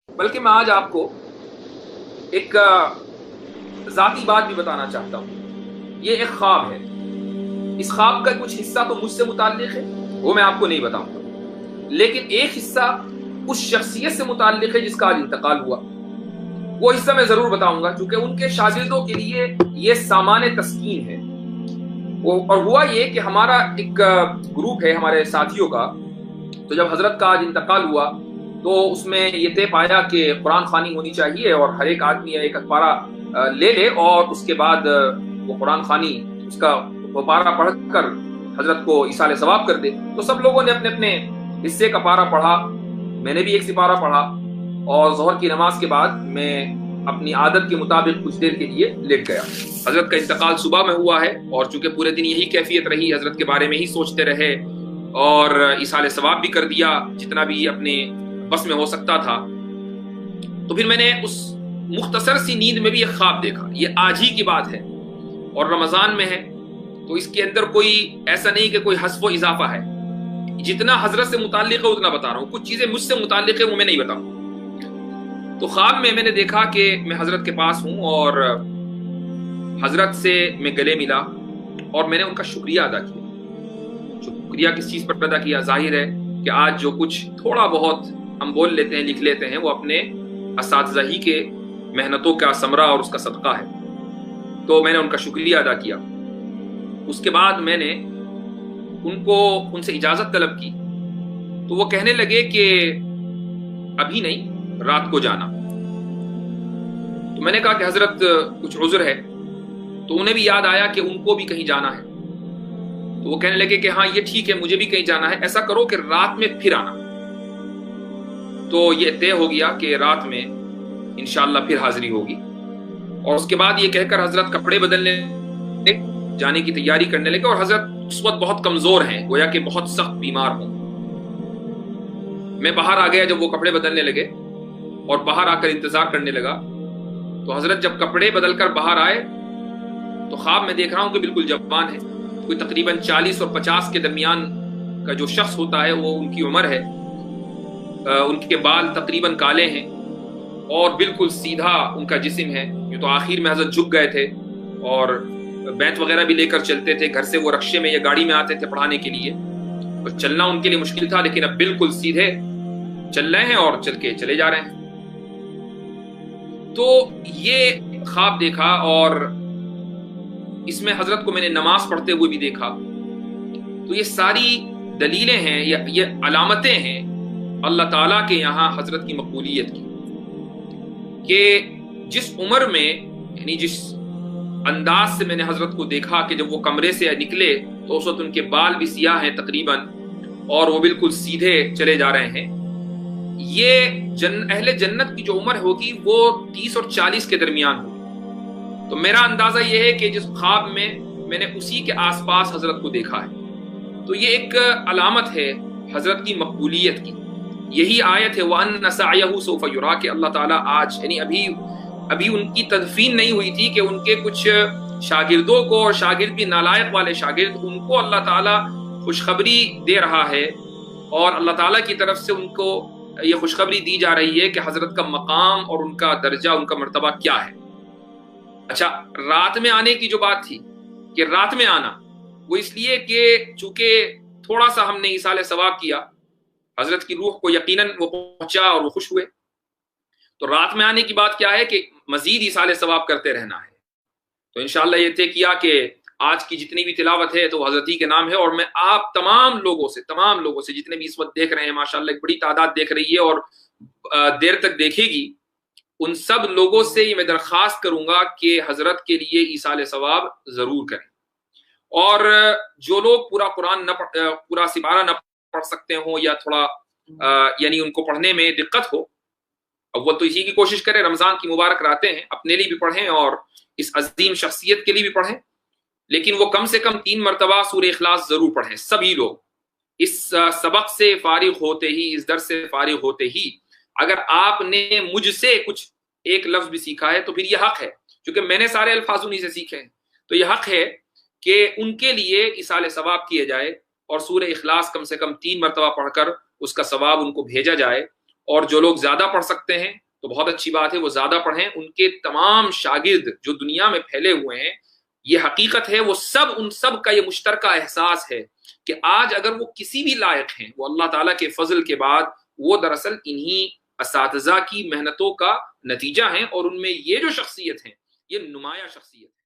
بلکہ میں آج آپ کو ایک ذاتی بات بھی بتانا چاہتا ہوں۔ یہ ایک خواب ہے، اس خواب کا کچھ حصہ تو مجھ سے متعلق ہے، وہ میں آپ کو نہیں بتاؤں گا، لیکن ایک حصہ اس شخصیت سے متعلق ہے جس کا آج انتقال ہوا، وہ حصہ میں ضرور بتاؤں گا، چونکہ ان کے شاگردوں کے لیے یہ سامان تسکین ہے۔ اور ہوا یہ کہ ہمارا ایک گروپ ہے ہمارے ساتھیوں کا، تو جب حضرت کا آج انتقال ہوا تو اس میں یہ طے پایا کہ قرآن خوانی ہونی چاہیے، اور ہر ایک آدمی ایک پارہ لے لے اور اس کے بعد وہ قرآن خوانی اس کا وہ پارہ پڑھ کر حضرت کو ایصال ثواب کر دے۔ تو سب لوگوں نے اپنے اپنے حصے کا پارہ پڑھا، میں نے بھی ایک سپارہ پڑھا، اور ظہر کی نماز کے بعد میں اپنی عادت کے مطابق کچھ دیر کے لیے لیٹ گیا۔ حضرت کا انتقال صبح میں ہوا ہے، اور چونکہ پورے دن یہی کیفیت رہی، حضرت کے بارے میں ہی سوچتے رہے اور ایصال ثواب بھی کر دیا جتنا بھی اپنے بس میں ہو سکتا تھا۔ تو پھر میں نے اس مختصر سی نیند میں بھی ایک خواب دیکھا، یہ آج ہی کی بات ہے اور رمضان میں ہے، تو اس کے اندر کوئی ایسا نہیں کہ کوئی حذف و اضافہ ہے، جتنا حضرت سے متعلق ہے اتنا بتا رہا ہوں، کچھ چیزیں مجھ سے متعلق ہے وہ میں نہیں بتاؤں۔ تو خواب میں نے دیکھا کہ میں حضرت کے پاس ہوں، اور حضرت سے میں گلے ملا اور میں نے ان کا شکریہ ادا کیا۔ شکریہ کس چیز پر ادا کیا؟ ظاہر ہے کہ آج جو کچھ تھوڑا بہت ہم بول لیتے ہیں، لکھ لیتے ہیں، وہ اپنے اساتذہ ہی کے محنتوں کا ثمرہ اور اس کا صدقہ ہے۔ تو میں نے ان کا شکریہ ادا کیا۔ اس کے بعد میں نے ان سے اجازت طلب کی، تو وہ کہنے لگے کہ ابھی نہیں، رات کو جانا۔ تو میں نے کہا کہ حضرت کچھ عذر ہے، تو انہیں بھی یاد آیا کہ ان کو بھی کہیں جانا ہے، تو وہ کہنے لگے کہ ہاں یہ ٹھیک ہے، مجھے بھی کہیں جانا ہے، ایسا کرو کہ رات میں پھر آنا۔ تو یہ طے ہو گیا کہ رات میں انشاءاللہ پھر حاضری ہوگی۔ اور اس کے بعد یہ کہہ کر حضرت کپڑے بدلنے جانے کی تیاری کرنے لگے، اور حضرت اس وقت بہت کمزور ہیں، گویا کہ بہت سخت بیمار ہوں۔ میں باہر آ گیا جب وہ کپڑے بدلنے لگے، اور باہر آ کر انتظار کرنے لگا۔ تو حضرت جب کپڑے بدل کر باہر آئے تو خواب میں دیکھ رہا ہوں کہ بالکل جوان ہے، کوئی تقریباً 40 اور 50 کے درمیان کا جو شخص ہوتا ہے وہ ان کی عمر ہے۔ ان کے بال تقریباً کالے ہیں اور بالکل سیدھا ان کا جسم ہے۔ یہ تو آخر میں حضرت جھک گئے تھے اور بیت وغیرہ بھی لے کر چلتے تھے، گھر سے وہ رکشے میں یا گاڑی میں آتے تھے پڑھانے کے لیے، اور چلنا ان کے لیے مشکل تھا، لیکن اب بالکل سیدھے چل رہے ہیں اور چل کے چلے جا رہے ہیں۔ تو یہ خواب دیکھا، اور اس میں حضرت کو میں نے نماز پڑھتے ہوئے بھی دیکھا۔ تو یہ ساری دلیلیں ہیں، یہ علامتیں ہیں اللہ تعالیٰ کے یہاں حضرت کی مقبولیت کی، کہ جس عمر میں، یعنی جس انداز سے میں نے حضرت کو دیکھا کہ جب وہ کمرے سے نکلے تو اس وقت ان کے بال بھی سیاہ ہیں تقریباً، اور وہ بالکل سیدھے چلے جا رہے ہیں۔ یہ اہل جنت کی جو عمر ہوگی وہ 30 اور 40 کے درمیان ہوگی۔ تو میرا اندازہ یہ ہے کہ جس خواب میں نے اسی کے آس پاس حضرت کو دیکھا ہے۔ تو یہ ایک علامت ہے حضرت کی مقبولیت کی۔ یہی آیت ہے وَأَنَّ سَعْيَهُ سَوْفَ يُرَىٰ، کہ اللہ تعالیٰ آج، یعنی ابھی ان کی تدفین نہیں ہوئی تھی، کہ ان کے کچھ شاگردوں کو، اور شاگرد بھی نالائق والے شاگرد، ان کو اللہ تعالیٰ خوشخبری دے رہا ہے، اور اللہ تعالیٰ کی طرف سے ان کو یہ خوشخبری دی جا رہی ہے کہ حضرت کا مقام اور ان کا درجہ، ان کا مرتبہ کیا ہے۔ اچھا، رات میں آنے کی جو بات تھی کہ رات میں آنا، وہ اس لیے کہ چونکہ تھوڑا سا ہم نے ایصال ثواب کیا، حضرت کی روح کو یقیناً وہ پہنچا اور وہ خوش ہوئے۔ تو رات میں آنے کی بات کیا ہے کہ مزید ایصال ثواب کرتے رہنا ہے۔ تو انشاءاللہ یہ طے کیا کہ آج کی جتنی بھی تلاوت ہے تو وہ حضرت ہی کے نام ہے، اور میں آپ تمام لوگوں سے جتنے بھی اس وقت دیکھ رہے ہیں، ماشاءاللہ ایک بڑی تعداد دیکھ رہی ہے اور دیر تک دیکھے گی، ان سب لوگوں سے یہ میں درخواست کروں گا کہ حضرت کے لیے ایصال ثواب ضرور کریں۔ اور جو لوگ پورا سپارہ نہ پڑھ سکتے ہوں، یا تھوڑا یعنی ان کو پڑھنے میں دقت ہو، اب وہ تو اسی کی کوشش کریں، رمضان کی مبارک راتیں ہیں، اپنے لیے بھی پڑھیں اور اس عظیم شخصیت کے لیے بھی پڑھیں، لیکن وہ کم سے کم 3 مرتبہ سورہ اخلاص ضرور پڑھیں سبھی لوگ۔ اس سبق سے فارغ ہوتے ہی، اس درس سے فارغ ہوتے ہی اگر آپ نے مجھ سے کچھ ایک لفظ بھی سیکھا ہے تو پھر یہ حق ہے، کیونکہ میں نے سارے الفاظ انہی سے سیکھے ہیں، تو یہ حق ہے کہ ان کے لیے ایصال ثواب کیے جائے، اور سورہ اخلاص کم سے کم 3 مرتبہ پڑھ کر اس کا ثواب ان کو بھیجا جائے، اور جو لوگ زیادہ پڑھ سکتے ہیں تو بہت اچھی بات ہے، وہ زیادہ پڑھیں. ان کے تمام شاگرد جو دنیا میں پھیلے ہوئے ہیں، یہ حقیقت ہے، وہ سب ان سب کا یہ مشترکہ احساس ہے کہ آج اگر وہ کسی بھی لائق ہیں، وہ اللہ تعالیٰ کے فضل کے بعد وہ دراصل انہی اساتذہ کی محنتوں کا نتیجہ ہیں، اور ان میں یہ جو شخصیت ہیں یہ نمایاں شخصیت ہے.